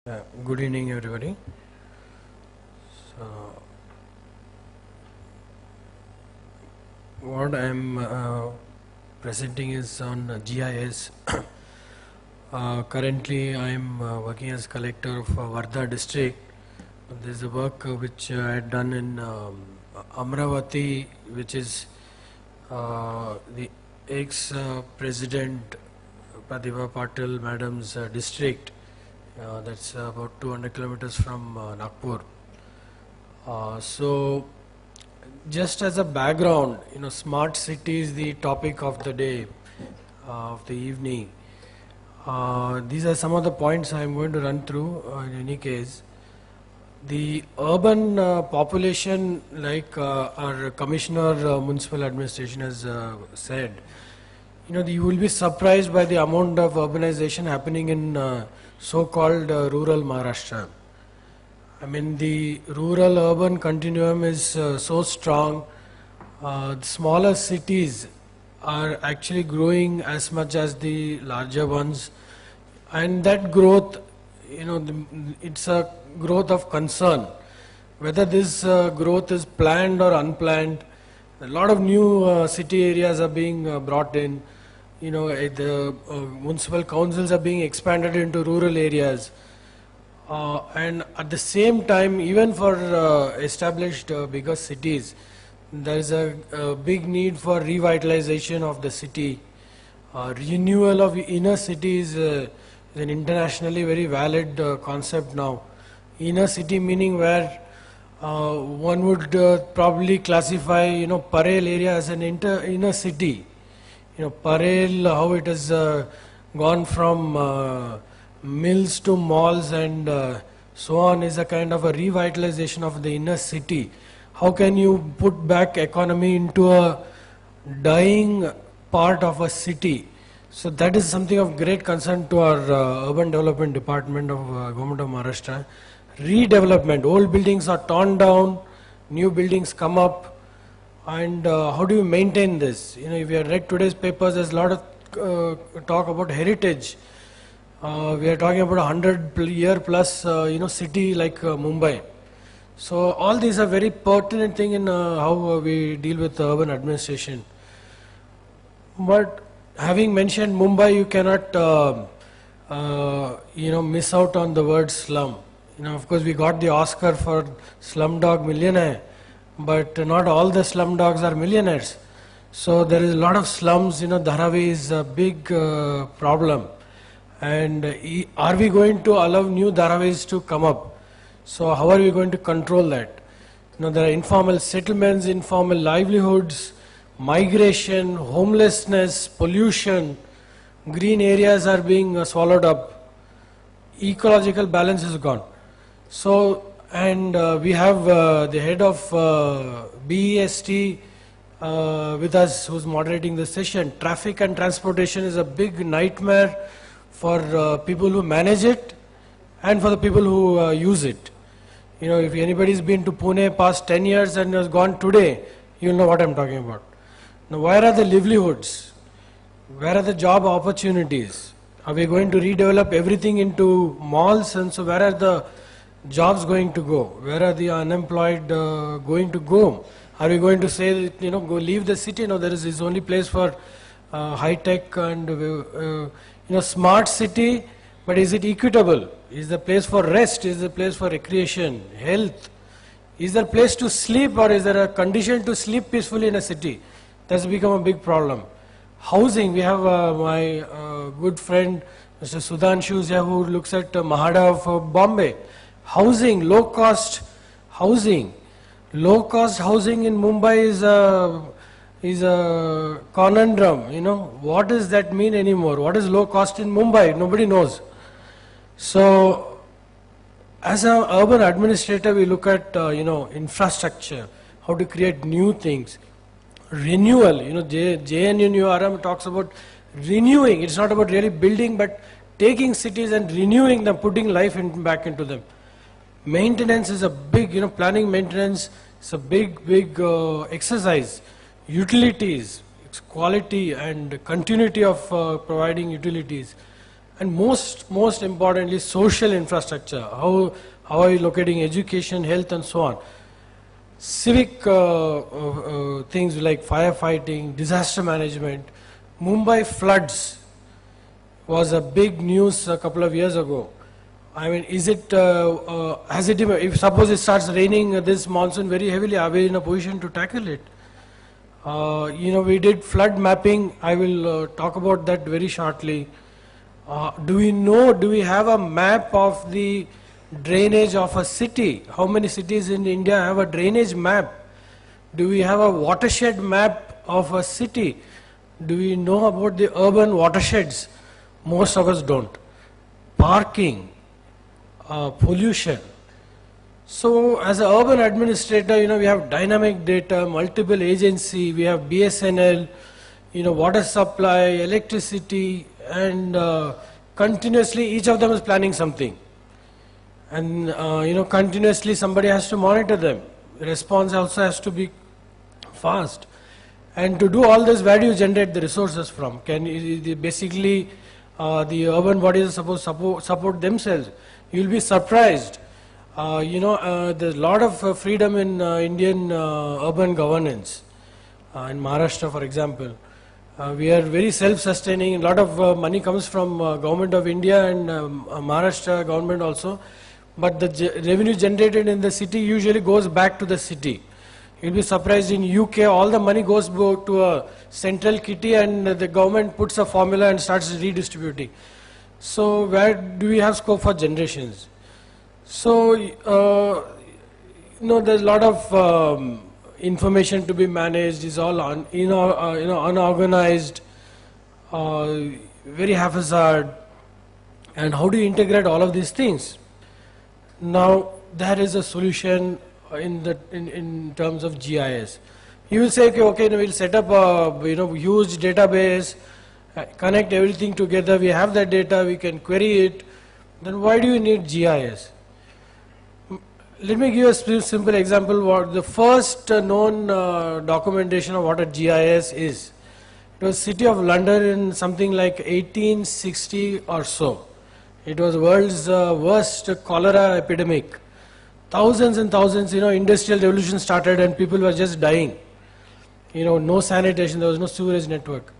Good evening, everybody. So, what I am presenting is on GIS. Currently, I am working as collector of Wardha district. This is a work which I had done in Amravati, which is the ex-president Pratibha Patil Madam's district. That's about 200 kilometers from Nagpur. So, just as a background, smart city is the topic of the day, of the evening. These are some of the points I am going to run through. In any case, the urban population, like our Commissioner Municipal Administration has said, you will be surprised by the amount of urbanization happening in so-called rural Maharashtra. I mean, the rural-urban continuum is so strong. The smaller cities are actually growing as much as the larger ones, and that growth, it's a growth of concern. Whether this growth is planned or unplanned, a lot of new city areas are being brought in. The municipal councils are being expanded into rural areas. And at the same time, even for established bigger cities, there is a big need for revitalization of the city. Renewal of inner cities is an internationally very valid concept now. Inner city meaning where one would probably classify, Parel area as an inner city. Parel, how it has gone from mills to malls and so on, is a kind of a revitalization of the inner city. How can you put back economy into a dying part of a city? So that is something of great concern to our Urban Development Department of Government of Maharashtra. Redevelopment, old buildings are torn down, new buildings come up, and how do you maintain this? If you have read today's papers, there's a lot of talk about heritage. We are talking about 100-year plus, city like Mumbai. So all these are very pertinent thing in how we deal with urban administration. But having mentioned Mumbai, you cannot, miss out on the word slum. Of course, we got the Oscar for Slumdog Millionaire, but not all the slum dogs are millionaires. So there is a lot of slums. Dharavi is a big problem. And are we going to allow new Dharavis to come up? So how are we going to control that? There are informal settlements, informal livelihoods, migration, homelessness, pollution, green areas are being swallowed up. Ecological balance is gone. So, and we have the head of BEST with us who's moderating the session. Traffic and transportation is a big nightmare for people who manage it and for the people who use it. If anybody's been to Pune past 10 years and has gone today, you'll know what I'm talking about. Now, where are the livelihoods? Where are the job opportunities? Are we going to redevelop everything into malls? And so where are the jobs going to go? Where are the unemployed going to go? Are we going to say, go leave the city? No, there is this only place for high tech and smart city, but is it equitable? Is the place for rest? Is the place for recreation, health? Is there a place to sleep, or is there a condition to sleep peacefully in a city? That's become a big problem. Housing, we have my good friend Mr. Sudhanshu here who looks at Mahada of Bombay. Housing, low-cost housing. Low-cost housing in Mumbai is a conundrum. What does that mean anymore? What is low cost in Mumbai? Nobody knows. So, as an urban administrator, we look at infrastructure, how to create new things, renewal. JNURM talks about renewing. It's not about really building, but taking cities and renewing them, putting life back into them. Maintenance is a big, planning maintenance is a big exercise. Utilities, its quality and continuity of providing utilities. And most importantly, social infrastructure. How are you locating education, health, and so on. Civic things like firefighting, disaster management. Mumbai floods was a big news a couple of years ago. I mean, is it, has it, if suppose it starts raining this monsoon very heavily, are we in a position to tackle it? We did flood mapping. I will talk about that very shortly. Do we have a map of the drainage of a city? How many cities in India have a drainage map? Do we have a watershed map of a city? Do we know about the urban watersheds? Most of us don't. Parking, pollution. So as an urban administrator, we have dynamic data, multiple agency, we have BSNL, water supply, electricity, and continuously each of them is planning something. And continuously somebody has to monitor them. Response also has to be fast. And to do all this, where do you generate the resources from? Basically, the urban bodies are supposed to support themselves. You'll be surprised. There's a lot of freedom in Indian urban governance. In Maharashtra, for example, we are very self-sustaining. A lot of money comes from government of India and Maharashtra government also. But the revenue generated in the city usually goes back to the city. You'll be surprised, in UK all the money goes to a central kitty and the government puts a formula and starts redistributing. So where do we have scope for generations? So there's a lot of information to be managed. Is all unorganized, very haphazard. And how do you integrate all of these things? Now there is a solution in terms of GIS. You will say, okay, we'll set up a huge database, connect everything together. We have that data, we can query it. Then why do you need GIS? Let me give you a simple example. What the first known documentation of what a GIS is. It was City of London in something like 1860 or so. It was world's worst cholera epidemic. Thousands and thousands, industrial revolution started and people were just dying. No sanitation, there was no sewerage network.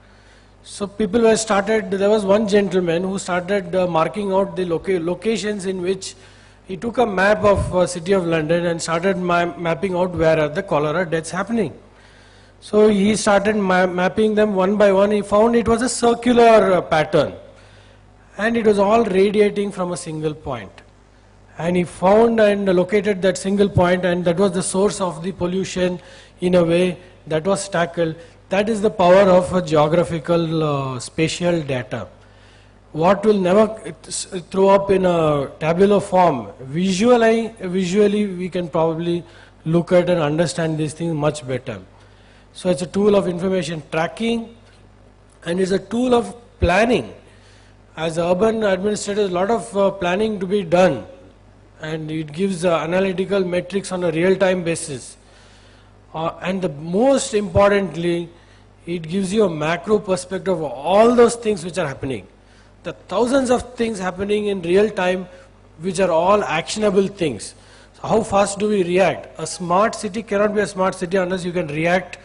So people there was one gentleman who started marking out the locations in which he took a map of City of London and started mapping out where are the cholera deaths happening. So he started mapping them one by one. He found it was a circular pattern and it was all radiating from a single point. And he found and located that single point, and that was the source of the pollution in a way that was tackled. That is the power of geographical spatial data. What will never throw up in a tabular form, visually we can probably look at and understand these things much better. So it's a tool of information tracking and it's a tool of planning. As urban administrators, a lot of planning to be done, and it gives analytical metrics on a real-time basis. And the most importantly, it gives you a macro perspective of all those things which are happening. The thousands of things happening in real time, which are all actionable things. So how fast do we react? A smart city cannot be a smart city unless you can react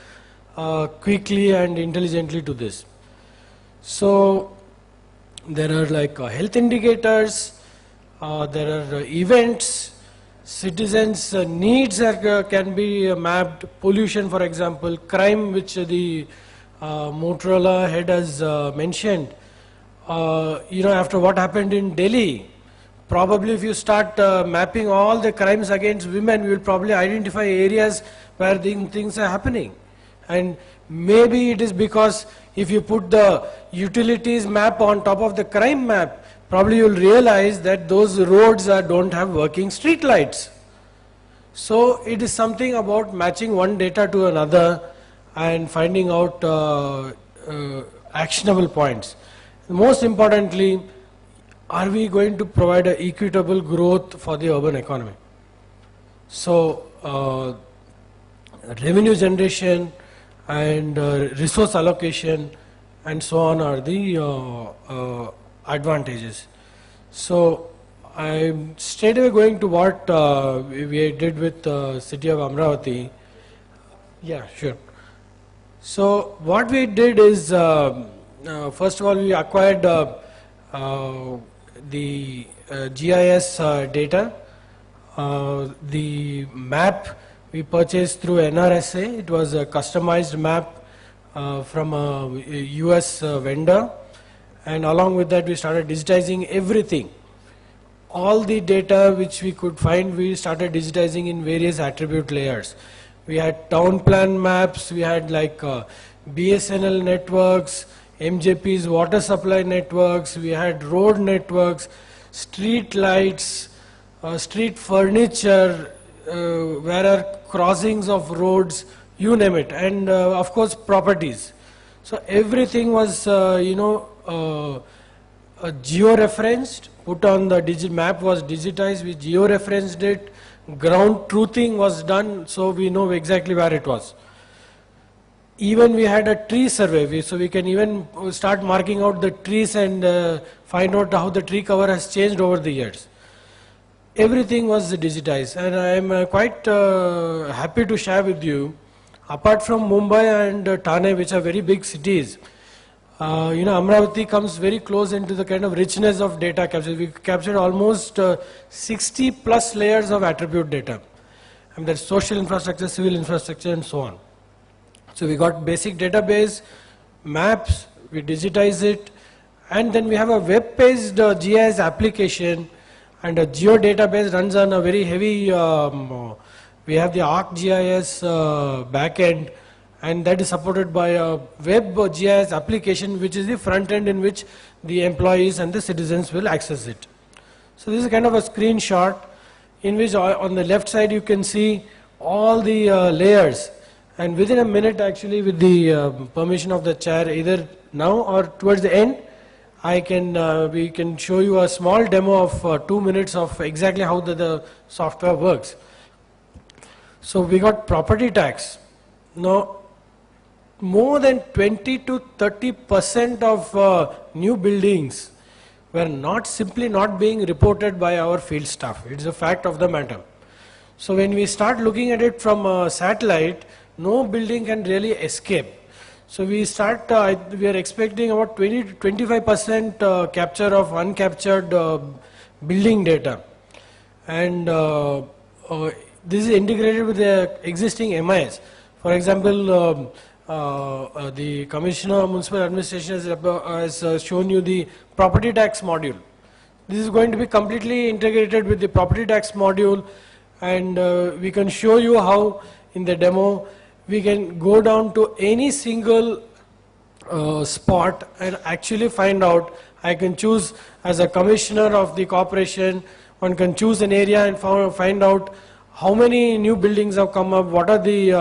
quickly and intelligently to this. So there are like health indicators, there are events, citizens' needs can be mapped, pollution for example, crime which the Motorola head has mentioned. After what happened in Delhi, probably if you start mapping all the crimes against women, you will probably identify areas where things are happening. And maybe it is because if you put the utilities map on top of the crime map, probably you will realize that those roads don't have working street lights. So it is something about matching one data to another and finding out actionable points. Most importantly, are we going to provide an equitable growth for the urban economy? So revenue generation and resource allocation and so on are the advantages. So I'm straight away going to what we did with city of Amravati. Yeah, sure. So what we did is, first of all, we acquired the GIS data. The map we purchased through NRSA. It was a customized map from a US vendor, and along with that we started digitizing everything. All the data which we could find, we started digitizing in various attribute layers. We had town plan maps, we had like BSNL networks, MJP's water supply networks, we had road networks, street lights, street furniture, where are crossings of roads, you name it, and of course properties. So everything was, geo-referenced, put on the map was digitized, we geo-referenced it, ground truthing was done, so we know exactly where it was. Even we had a tree survey, so we can even start marking out the trees and find out how the tree cover has changed over the years. Everything was digitized, and I am quite happy to share with you, apart from Mumbai and Thane, which are very big cities, Amravati comes very close into the kind of richness of data capture. We captured almost 60 plus layers of attribute data. And there's social infrastructure, civil infrastructure, and so on. So we got basic database, maps, we digitize it, and then we have a web-based GIS application, and a geo database runs on a very heavy, we have the ArcGIS backend, and that is supported by a web GIS application, which is the front end in which the employees and the citizens will access it. So this is kind of a screenshot in which on the left side you can see all the layers, and within a minute, actually, with the permission of the chair, either now or towards the end, we can show you a small demo of 2 minutes of exactly how the software works. So we got property tax. Now, more than 20 to 30% of new buildings were simply not being reported by our field staff. It's a fact of the matter. So when we start looking at it from a satellite, no building can really escape. So we we are expecting about 20 to 25% capture of uncaptured building data. And this is integrated with the existing MIS. For example, the Commissioner of Municipal Administration has shown you the property tax module. This is going to be completely integrated with the property tax module, and we can show you how in the demo we can go down to any single spot and actually find out. I can choose as a commissioner of the corporation, one can choose an area and find out how many new buildings have come up, what are the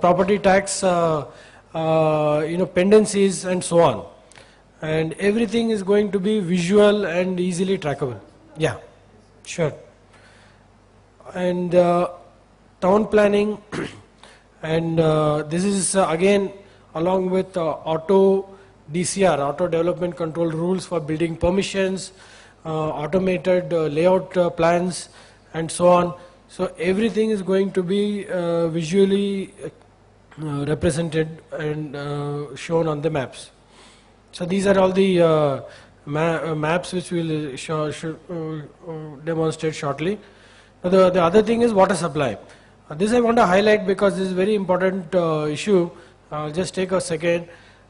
property tax pendencies, and so on. And everything is going to be visual and easily trackable. Yeah, sure. And town planning, and this is again along with auto DCR, auto development control rules for building permissions, automated layout plans, and so on. So everything is going to be visually represented and shown on the maps. So these are all the maps which we will demonstrate shortly. Now the other thing is water supply. This I want to highlight because this is a very important issue. I'll just take a second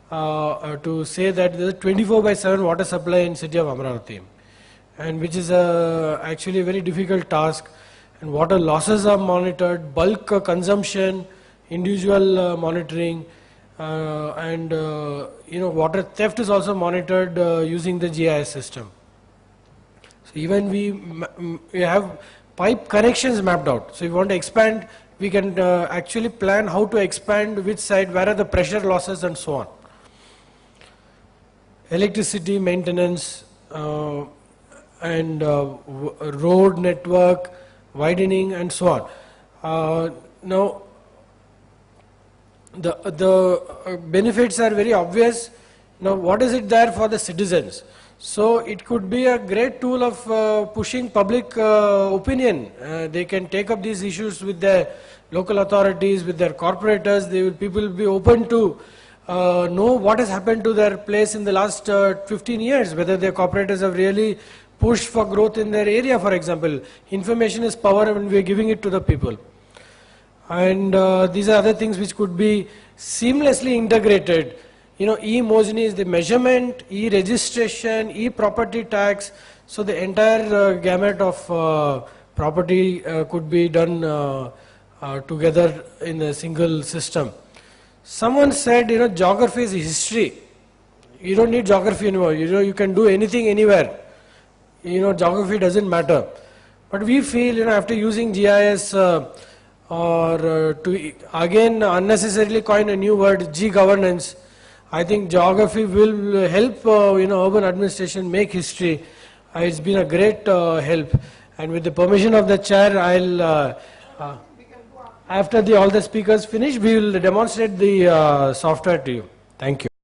to say that there is a 24/7 water supply in city of Amravati, and which is actually a very difficult task. And water losses are monitored, bulk consumption, individual monitoring, and water theft is also monitored using the GIS system. So even we have pipe connections mapped out. So if you want to expand, we can actually plan how to expand, which side, where are the pressure losses, and so on. Electricity maintenance and road network widening, and so on. Now, the benefits are very obvious. Now, what is it there for the citizens? So it could be a great tool of pushing public opinion. They can take up these issues with their local authorities, with their corporators. People will be open to know what has happened to their place in the last 15 years, whether their corporators have really pushed for growth in their area, for example. Information is power and we are giving it to the people. And these are other things which could be seamlessly integrated. You know, e-Mojini is the measurement, e-registration, e-property tax. So the entire gamut of property could be done together in a single system. Someone said, you know, geography is history. You don't need geography anymore. You know, you can do anything anywhere. You know, geography doesn't matter. But we feel, you know, after using GIS to again unnecessarily coin a new word, G-governance, I think geography will help, you know, urban administration make history. It's been a great help. And with the permission of the chair, after all the speakers finish, we will demonstrate the software to you. Thank you.